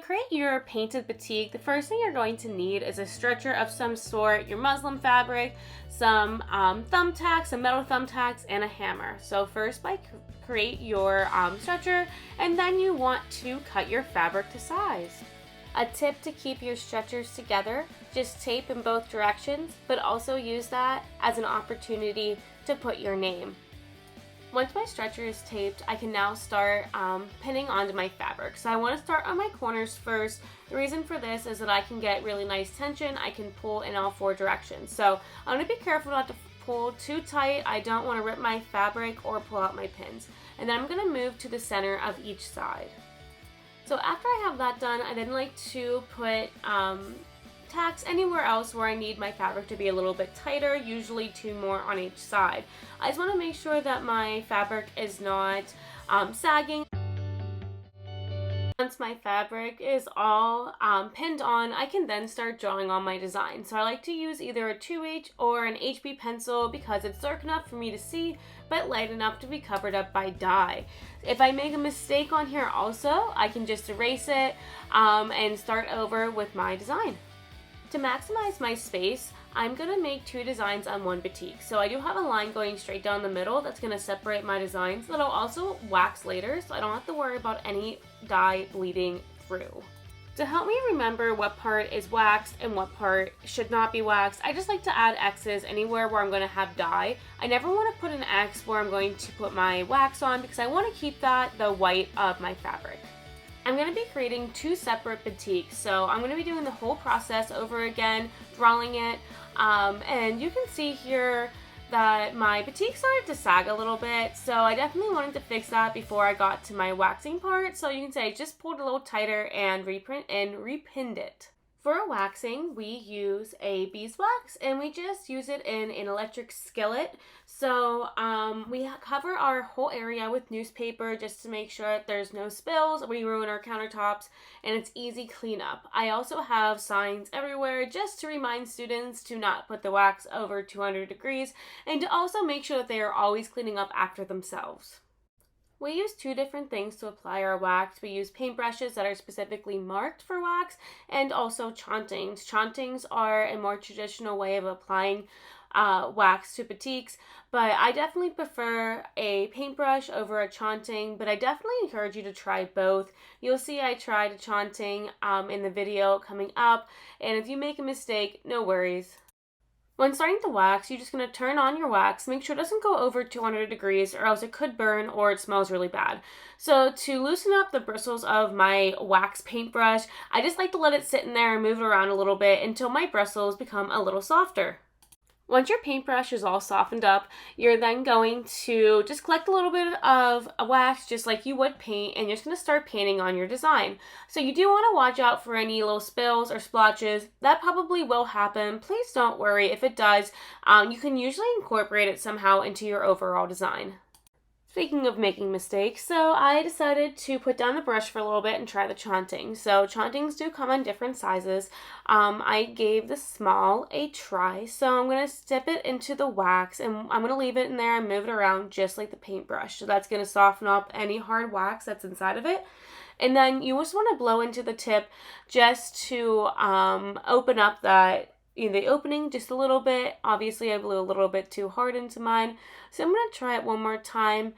create your painted batik, the first thing you're going to need is a stretcher of some sort, your muslin fabric, some thumbtacks, some metal thumbtacks, and a hammer. So first, create your stretcher, and then you want to cut your fabric to size. A tip to keep your stretchers together, just tape in both directions, but also use that as an opportunity to put your name. Once my stretcher is taped, I can now start pinning onto my fabric. So I want to start on my corners first. The reason for this is that I can get really nice tension. I can pull in all four directions. So I'm going to be careful not to pull too tight. I don't want to rip my fabric or pull out my pins. And then I'm going to move to the center of each side. So after I have that done, I then like to put tacks anywhere else where I need my fabric to be a little bit tighter, usually 2 more on each side. I just want to make sure that my fabric is not sagging. Once my fabric is all pinned on, I can then start drawing on my design. So I like to use either a 2H or an HB pencil because it's dark enough for me to see, but light enough to be covered up by dye. If I make a mistake on here also, I can just erase it and start over with my design. To maximize my space, I'm going to make 2 designs on one batik. So I do have a line going straight down the middle that's going to separate my designs that I'll also wax later, so I don't have to worry about any dye bleeding through. To help me remember what part is waxed and what part should not be waxed, I just like to add X's anywhere where I'm going to have dye. I never want to put an X where I'm going to put my wax on because I want to keep that the white of my fabric. I'm going to be creating 2 separate batiks, so I'm going to be doing the whole process over again, drawing it, and you can see here that my batik started to sag a little bit, so I definitely wanted to fix that before I got to my waxing part. So you can say I just pulled a little tighter and repinned it. For waxing, we use a beeswax, and we just use it in an electric skillet. So we cover our whole area with newspaper just to make sure that there's no spills, we ruin our countertops, and it's easy cleanup. I also have signs everywhere just to remind students to not put the wax over 200 degrees and to also make sure that they are always cleaning up after themselves. We use 2 different things to apply our wax. We use paintbrushes that are specifically marked for wax and also chauntings. Chauntings are a more traditional way of applying wax to batiks, but I definitely prefer a paintbrush over a chaunting, but I definitely encourage you to try both. You'll see I tried a chaunting in the video coming up, and if you make a mistake, no worries. When starting to wax, you're just going to turn on your wax, make sure it doesn't go over 200 degrees or else it could burn or it smells really bad. So to loosen up the bristles of my wax paintbrush, I just like to let it sit in there and move it around a little bit until my bristles become a little softer. Once your paintbrush is all softened up, you're then going to just collect a little bit of wax just like you would paint, and you're just going to start painting on your design. So you do want to watch out for any little spills or splotches. That probably will happen. Please don't worry if it does. You can usually incorporate it somehow into your overall design. Speaking of making mistakes, so I decided to put down the brush for a little bit and try the chaunting. So chauntings do come in different sizes. I gave the small a try, so I'm going to dip it into the wax and I'm going to leave it in there and move it around just like the paintbrush. So that's going to soften up any hard wax that's inside of it. And then you just want to blow into the tip just to open up the opening just a little bit. Obviously, I blew a little bit too hard into mine. So I'm going to try it one more time.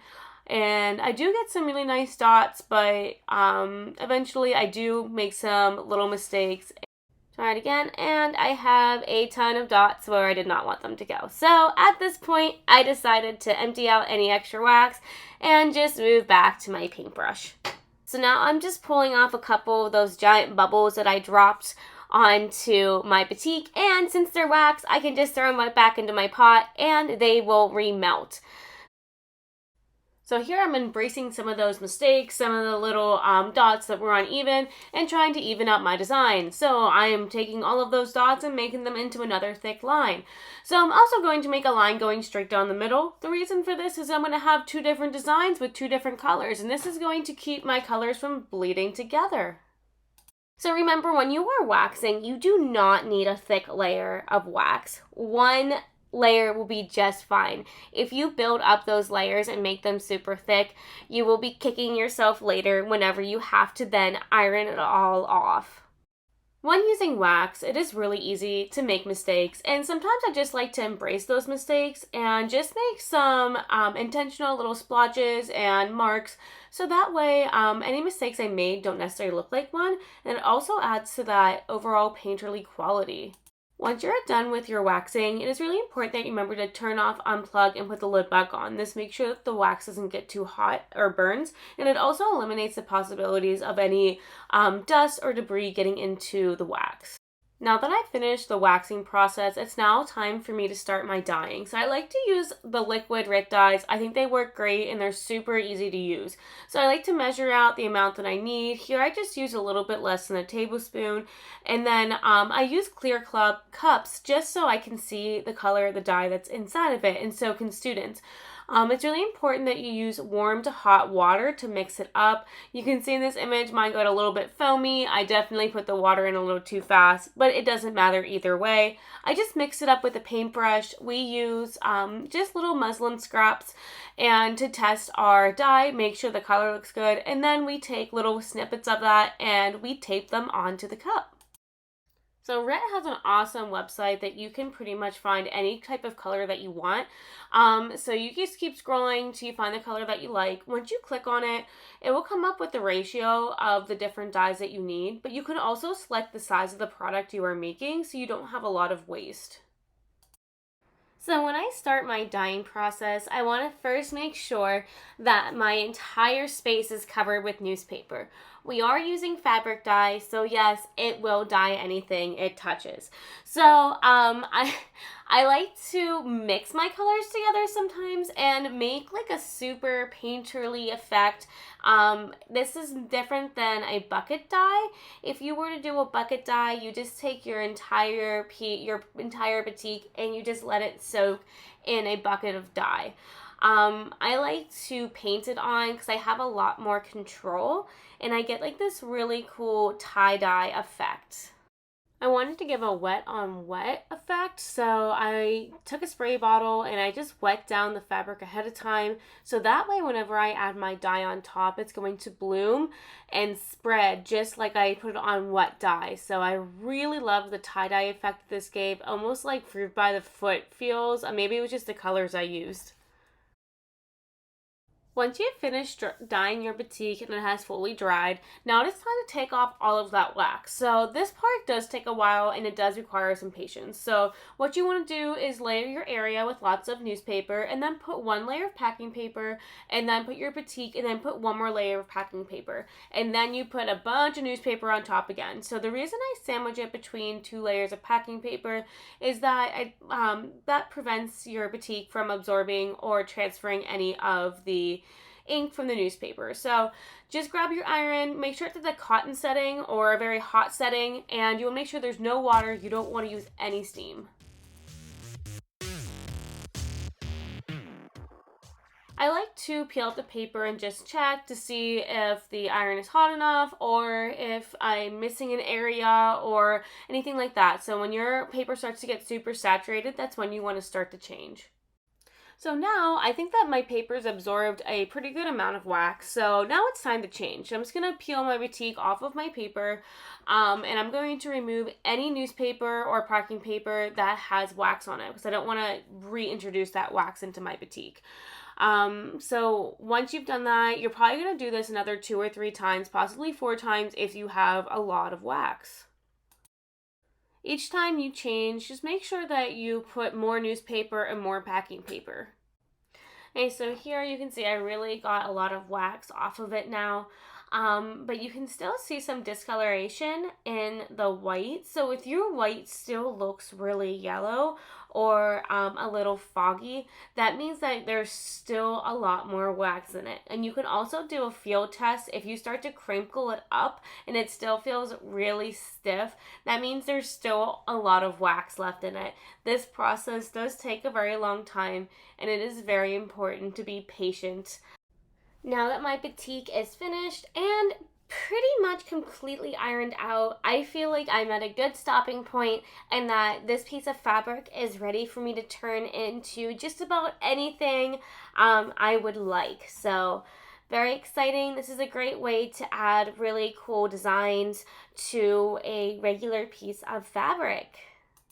And I do get some really nice dots, but eventually I do make some little mistakes. Try it again, and I have a ton of dots where I did not want them to go. So at this point, I decided to empty out any extra wax and just move back to my paintbrush. So now I'm just pulling off a couple of those giant bubbles that I dropped onto my batik, and since they're wax, I can just throw them right back into my pot and they will remelt. So here I'm embracing some of those mistakes, some of the little dots that were uneven, and trying to even up my design. So I am taking all of those dots and making them into another thick line. So I'm also going to make a line going straight down the middle. The reason for this is I'm going to have 2 different designs with 2 different colors, and this is going to keep my colors from bleeding together. So remember, when you are waxing, you do not need a thick layer of wax. 1 layer will be just fine. If you build up those layers and make them super thick, you will be kicking yourself later whenever you have to then iron it all off. When using wax, it is really easy to make mistakes, and sometimes I just like to embrace those mistakes and just make some intentional little splotches and marks, so that way any mistakes I made don't necessarily look like one, and it also adds to that overall painterly quality. Once you're done with your waxing, it is really important that you remember to turn off, unplug, and put the lid back on. This makes sure that the wax doesn't get too hot or burns, and it also eliminates the possibilities of any dust or debris getting into the wax. Now that I've finished the waxing process, it's now time for me to start my dyeing. So I like to use the liquid Rit dyes. I think they work great and they're super easy to use. So I like to measure out the amount that I need. Here I just use a little bit less than a tablespoon. And then I use clear cups just so I can see the color of the dye that's inside of it, and so can students. It's really important that you use warm to hot water to mix it up. You can see in this image mine got a little bit foamy. I definitely put the water in a little too fast, but it doesn't matter either way. I just mix it up with a paintbrush. We use just little muslin scraps and to test our dye, make sure the color looks good, and then we take little snippets of that and we tape them onto the cup. So Rit has an awesome website that you can pretty much find any type of color that you want. So you just keep scrolling till you find the color that you like. Once you click on it, it will come up with the ratio of the different dyes that you need, but you can also select the size of the product you are making so you don't have a lot of waste. So when I start my dyeing process, I want to first make sure that my entire space is covered with newspaper. We are using fabric dye, so yes, it will dye anything it touches. So I like to mix my colors together sometimes and make like a super painterly effect. This is different than a bucket dye. If you were to do a bucket dye, you just take your entire batik and you just let it soak in a bucket of dye. I like to paint it on because I have a lot more control and I get like this really cool tie-dye effect. I wanted to give a wet on wet effect, so I took a spray bottle and I just wet down the fabric ahead of time, so that way whenever I add my dye on top, it's going to bloom and spread just like I put it on wet dye. So I really love the tie-dye effect this gave, almost like fruit by the foot feels. Maybe it was just the colors I used. Once you've finished dyeing your batik and it has fully dried, now it's time to take off all of that wax. So this part does take a while and it does require some patience. So what you want to do is layer your area with lots of newspaper and then put one layer of packing paper and then put your batik and then put one more layer of packing paper. And then you put a bunch of newspaper on top again. So the reason I sandwich it between 2 layers of packing paper is that that prevents your batik from absorbing or transferring any of the ink from the newspaper. So just grab your iron, make sure it's at the cotton setting or a very hot setting, and you will make sure there's no water. You don't want to use any steam. I like to peel out the paper and just check to see if the iron is hot enough or if I'm missing an area or anything like that. So when your paper starts to get super saturated, that's when you want to start to change. So now I think that my paper's absorbed a pretty good amount of wax. So now it's time to change. I'm just going to peel my batik off of my paper and I'm going to remove any newspaper or packing paper that has wax on it because I don't want to reintroduce that wax into my batik. So once you've done that, you're probably going to do this another 2 or 3 times, possibly 4 times if you have a lot of wax. Each time you change, just make sure that you put more newspaper and more packing paper. Okay, so here you can see I really got a lot of wax off of it now. But you can still see some discoloration in the white. So if your white still looks really yellow or a little foggy, that means that there's still a lot more wax in it. And you can also do a feel test. If you start to crinkle it up and it still feels really stiff, that means there's still a lot of wax left in it. This process does take a very long time and it is very important to be patient. Now that my batik is finished and pretty much completely ironed out. I feel like I'm at a good stopping point and that this piece of fabric is ready for me to turn into just about anything I would like. So very exciting. This is a great way to add really cool designs to a regular piece of fabric.